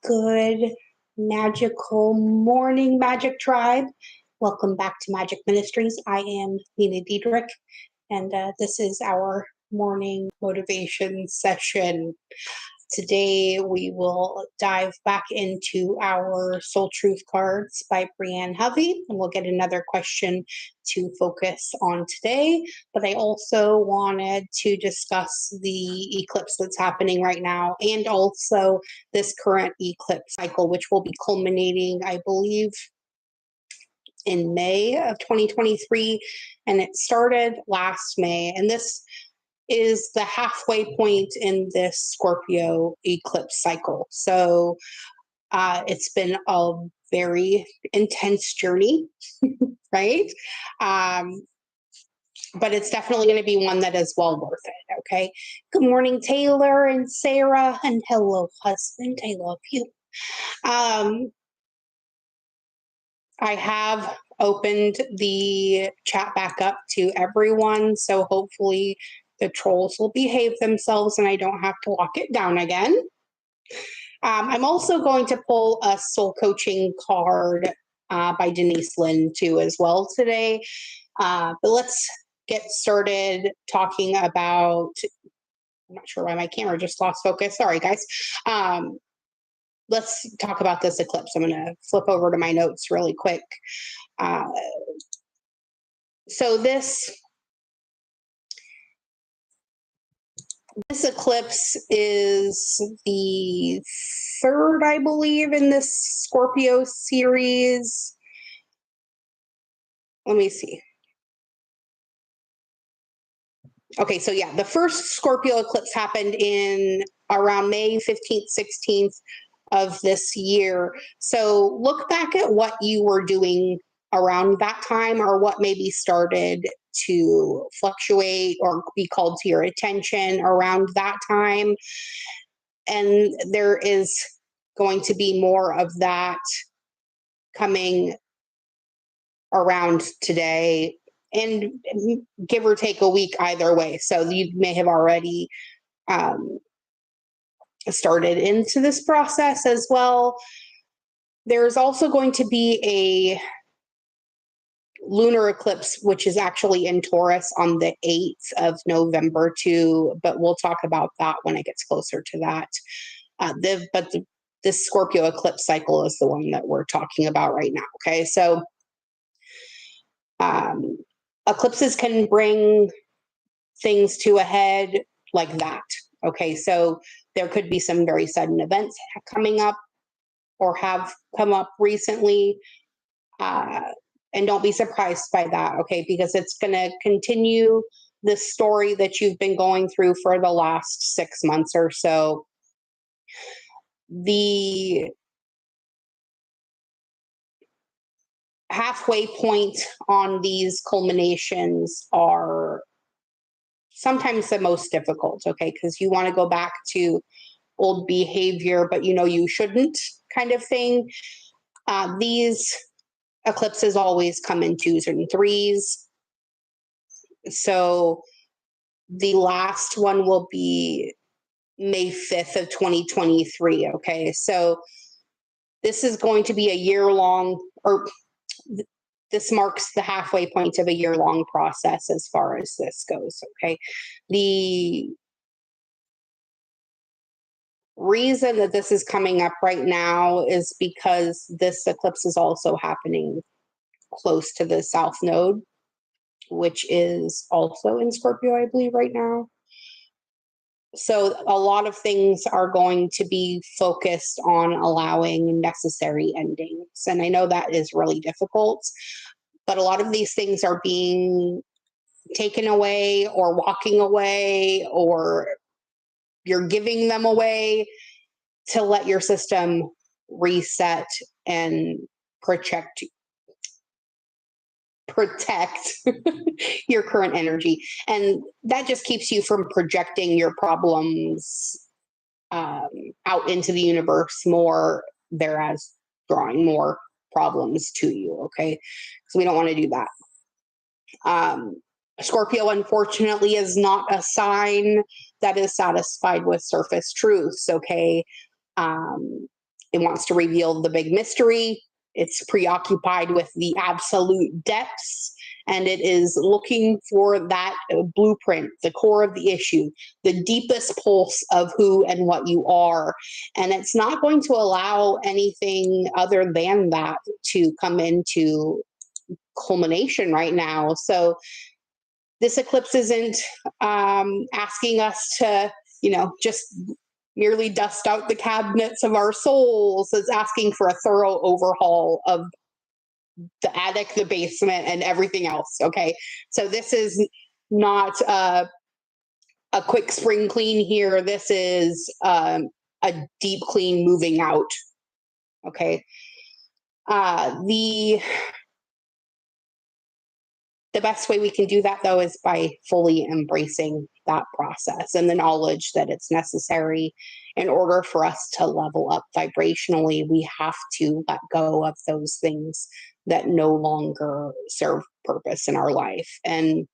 Good magical morning, Magic Tribe. Welcome back to Magic Ministries. I am Nina Diedrich, and this is our morning motivation session. Today, we will dive back into our Soul Truth cards by Brianne Hovey, and we'll get another question to focus on today. But I also wanted to discuss the eclipse that's happening right now, and also this current eclipse cycle, which will be culminating, I believe, in May of 2023, and it started last May. And this is the halfway point in this Scorpio eclipse cycle. So it's been a very intense journey, right? But it's definitely going to be one that is well worth it, okay? Good morning, Taylor and Sarah, and hello, husband. I love you. I have opened the chat back up to everyone, so hopefully the trolls will behave themselves and I don't have to lock it down again. I'm also going to pull a soul coaching card by Denise Lynn too as well today. But let's get started talking about, I'm not sure why my camera just lost focus. Sorry, guys. Let's talk about this eclipse. I'm going to flip over to my notes really quick. So this eclipse is the third, I believe, in this Scorpio series. Let me see. Okay, so yeah, the first Scorpio eclipse happened in around May 15th, 16th of this year. So look back at what you were doing around that time, or what maybe started to fluctuate or be called to your attention around that time. And there is going to be more of that coming around today, and give or take a week either way. So you may have already started into this process as well. There's also going to be a lunar eclipse, which is actually in Taurus on the 8th of November too, but we'll talk about that when it gets closer to that. This Scorpio eclipse cycle is the one that we're talking about right now, okay? So eclipses can bring things to a head like that, okay? So there could be some very sudden events coming up or have come up recently. And don't be surprised by that, okay? Because it's going to continue the story that you've been going through for the last 6 months or so. The halfway point on these culminations are sometimes the most difficult, okay? Because you want to go back to old behavior, but you know you shouldn't, kind of thing. These eclipses always come in 2s and 3s. So the last one will be May 5th of 2023, okay? So this is going to be a year-long, or this marks the halfway point of a year-long process as far as this goes, okay? The reason that this is coming up right now is because this eclipse is also happening close to the South Node, which is also in Scorpio, I believe, right now. So a lot of things are going to be focused on allowing necessary endings. And I know that is really difficult, but a lot of these things are being taken away or walking away, or you're giving them away to let your system reset and protect your current energy. And that just keeps you from projecting your problems out into the universe more, thereas drawing more problems to you, okay? So we don't want to do that. Scorpio, unfortunately, is not a sign that is satisfied with surface truths, okay? It wants to reveal the big mystery. It's preoccupied with the absolute depths, and it is looking for that blueprint, the core of the issue, the deepest pulse of who and what you are. And it's not going to allow anything other than that to come into culmination right now. So this eclipse isn't asking us to, just merely dust out the cabinets of our souls. It's asking for a thorough overhaul of the attic, the basement, and everything else. Okay. So this is not a quick spring clean here. This is a deep clean moving out. Okay. The best way we can do that, though, is by fully embracing that process and the knowledge that it's necessary. In order for us to level up vibrationally, we have to let go of those things that no longer serve purpose in our life. And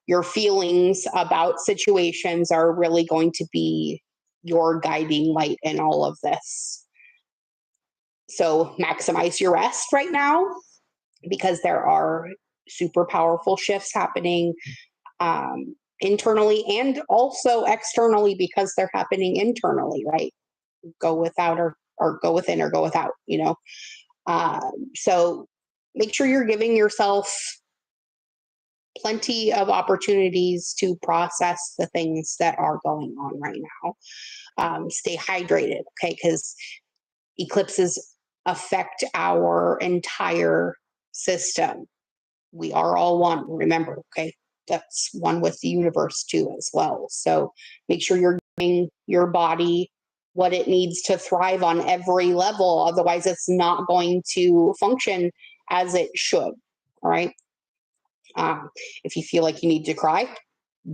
your feelings about situations are really going to be your guiding light in all of this. So maximize your rest right now, because there are super powerful shifts happening internally and also externally, because they're happening internally, right? Go without or go within or go without, So make sure you're giving yourself plenty of opportunities to process the things that are going on right now. Stay hydrated, okay? Because eclipses affect our entire system. We are all one, remember, okay? That's one with the universe too as well. So make sure you're giving your body what it needs to thrive on every level. Otherwise, it's not going to function as it should, all right? If you feel like you need to cry,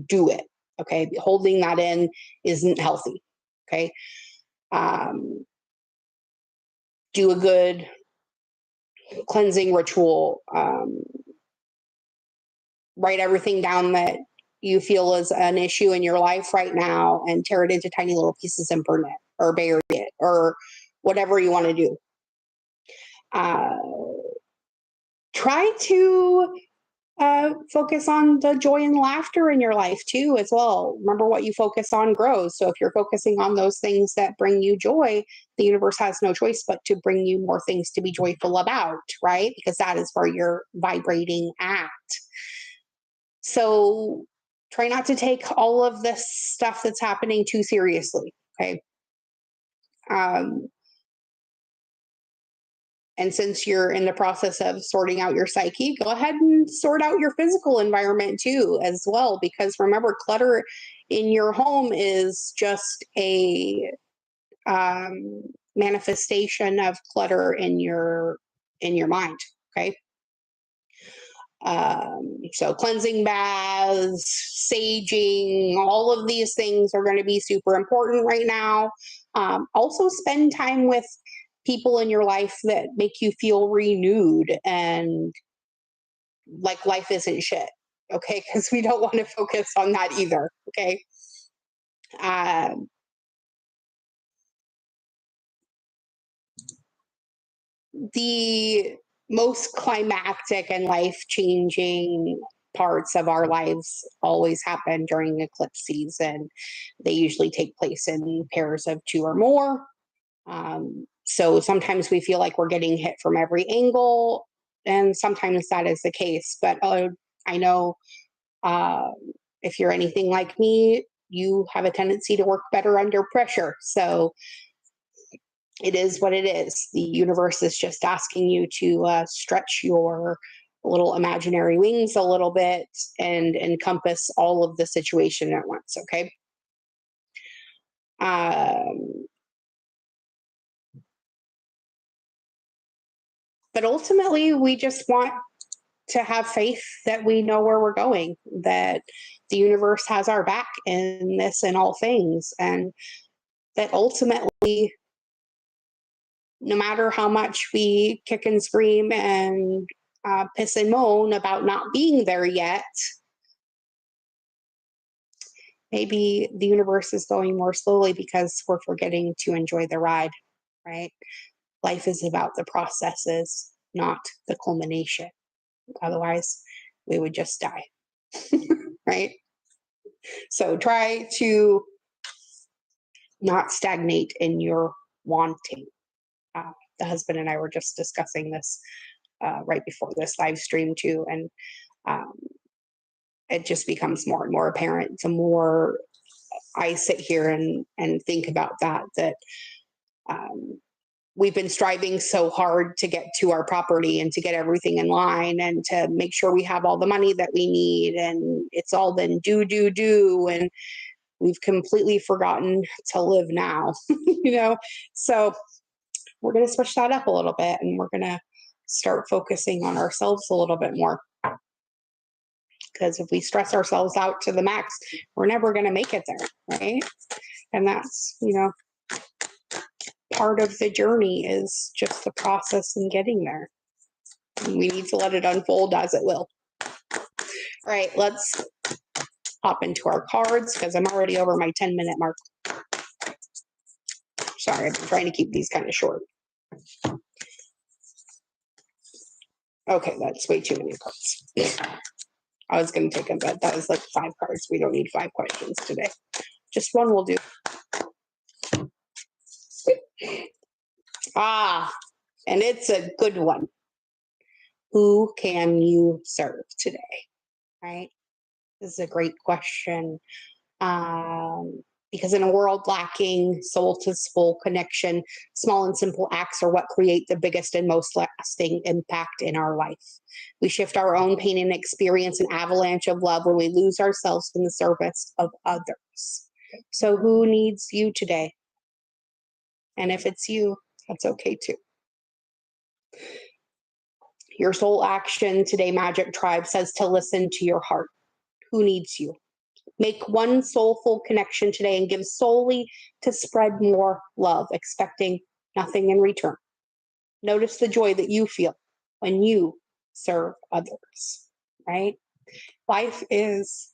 do it, okay? Holding that in isn't healthy, okay? Do a good cleansing ritual. Write everything down that you feel is an issue in your life right now and tear it into tiny little pieces and burn it or bury it or whatever you want to do. Try to focus on the joy and laughter in your life too as well. Remember, what you focus on grows. So if you're focusing on those things that bring you joy, the universe has no choice but to bring you more things to be joyful about, right? Because that is where you're vibrating at. So try not to take all of this stuff that's happening too seriously, okay? And since you're in the process of sorting out your psyche, go ahead and sort out your physical environment too, as well. Because remember, clutter in your home is just a manifestation of clutter in your mind. Okay. So cleansing baths, saging, all of these things are going to be super important right now. Also spend time with people in your life that make you feel renewed and like life isn't shit. Okay. Because we don't want to focus on that either. Okay. The most climactic and life-changing parts of our lives always happen during eclipse season. They usually take place in pairs of two or more. So sometimes we feel like we're getting hit from every angle, and sometimes that is the case. But I know if you're anything like me, you have a tendency to work better under pressure. So it is what it is. The universe is just asking you to stretch your little imaginary wings a little bit and encompass all of the situation at once, okay? But ultimately, we just want to have faith that we know where we're going, that the universe has our back in this and all things, and that ultimately, no matter how much we kick and scream and piss and moan about not being there yet, maybe the universe is going more slowly because we're forgetting to enjoy the ride, right? Life is about the processes, not the culmination. Otherwise, we would just die, right? So try to not stagnate in your wanting. The husband and I were just discussing this right before this live stream too, and um, it just becomes more and more apparent the more I sit here and think about that um, we've been striving so hard to get to our property and to get everything in line and to make sure we have all the money that we need, and it's all been do, and we've completely forgotten to live now. So we're going to switch that up a little bit, and we're going to start focusing on ourselves a little bit more, because if we stress ourselves out to the max, we're never going to make it there, right? And that's part of the journey, is just the process and getting there. We need to let it unfold as it will. All right, let's hop into our cards, because I'm already over my 10-minute mark. Sorry, I've been trying to keep these kind of short. Okay, that's way too many cards. I was going to take them, but that was like 5 cards. We don't need 5 questions today. Just one will do. And it's a good one. Who can you serve today? Right? This is a great question. Because in a world lacking soul to soul connection, small and simple acts are what create the biggest and most lasting impact in our life. We shift our own pain and experience an avalanche of love when we lose ourselves in the service of others. So who needs you today? And if it's you, that's okay too. Your soul action today, Magic Tribe, says to listen to your heart. Who needs you? Make one soulful connection today and give solely to spread more love, expecting nothing in return. Notice the joy that you feel when you serve others, right? Life is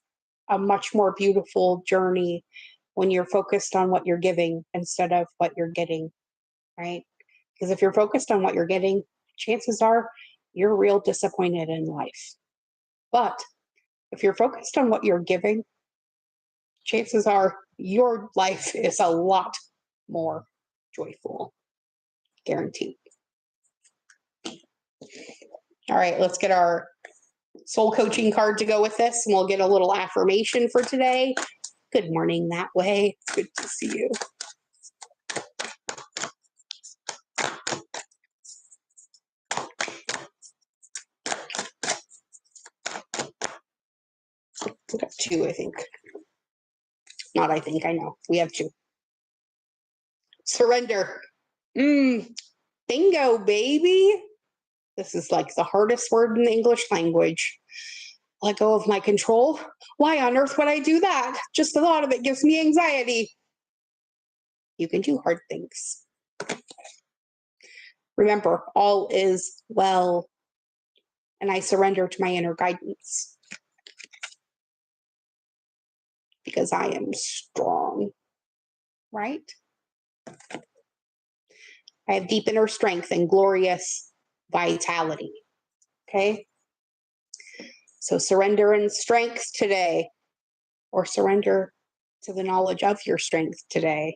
a much more beautiful journey when you're focused on what you're giving instead of what you're getting, right? Because if you're focused on what you're getting, chances are you're real disappointed in life. But if you're focused on what you're giving, chances are your life is a lot more joyful. Guaranteed. All right, let's get our soul coaching card to go with this, and we'll get a little affirmation for today. Good morning that way. It's good to see you. We got 2, I think. Not I think, I know. We have 2. Surrender. Bingo, baby. This is like the hardest word in the English language. Let go of my control. Why on earth would I do that? Just the thought of it gives me anxiety. You can do hard things. Remember, all is well, and I surrender to my inner guidance because I am strong, right? I have deep inner strength and glorious vitality, okay? So surrender in strength today, or surrender to the knowledge of your strength today.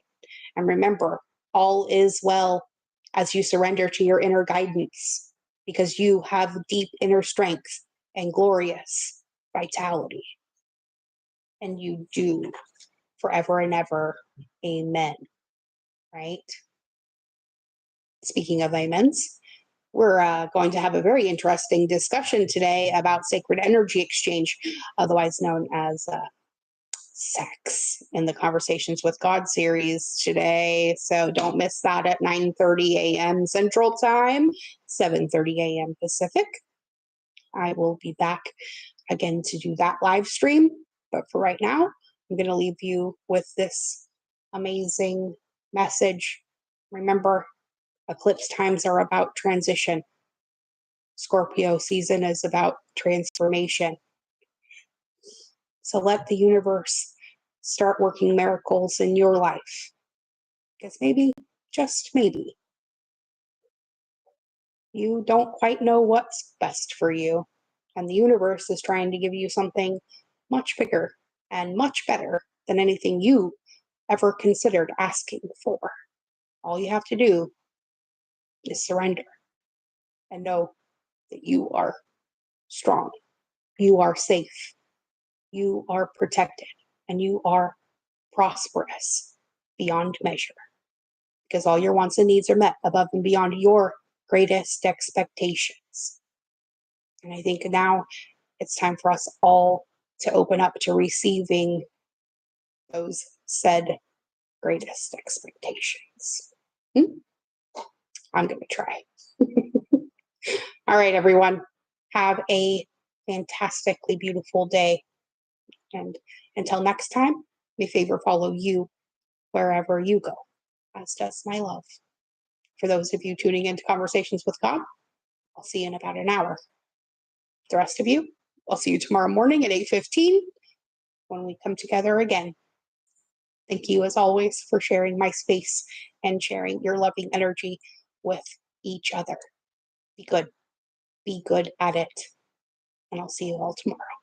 And remember, all is well as you surrender to your inner guidance, because you have deep inner strength and glorious vitality. And you do forever and ever. Amen. Right? Speaking of amens, we're going to have a very interesting discussion today about sacred energy exchange, otherwise known as sex, in the Conversations with God series today. So don't miss that at 9:30 a.m. Central Time, 7:30 a.m. Pacific. I will be back again to do that live stream. But for right now, I'm going to leave you with this amazing message. Remember, eclipse times are about transition. Scorpio season is about transformation. So let the universe start working miracles in your life. Because maybe, just maybe, you don't quite know what's best for you, and the universe is trying to give you something much bigger and much better than anything you ever considered asking for. All you have to do is surrender and know that you are strong, you are safe, you are protected, and you are prosperous beyond measure. Because all your wants and needs are met above and beyond your greatest expectations. And I think now it's time for us all to open up to receiving those said greatest expectations. I'm going to try. All right, everyone. Have a fantastically beautiful day. And until next time, may favor follow you wherever you go, as does my love. For those of you tuning into Conversations with God, I'll see you in about an hour. The rest of you, I'll see you tomorrow morning at 8:15 when we come together again. Thank you, as always, for sharing my space and sharing your loving energy with each other. Be good. Be good at it. And I'll see you all tomorrow.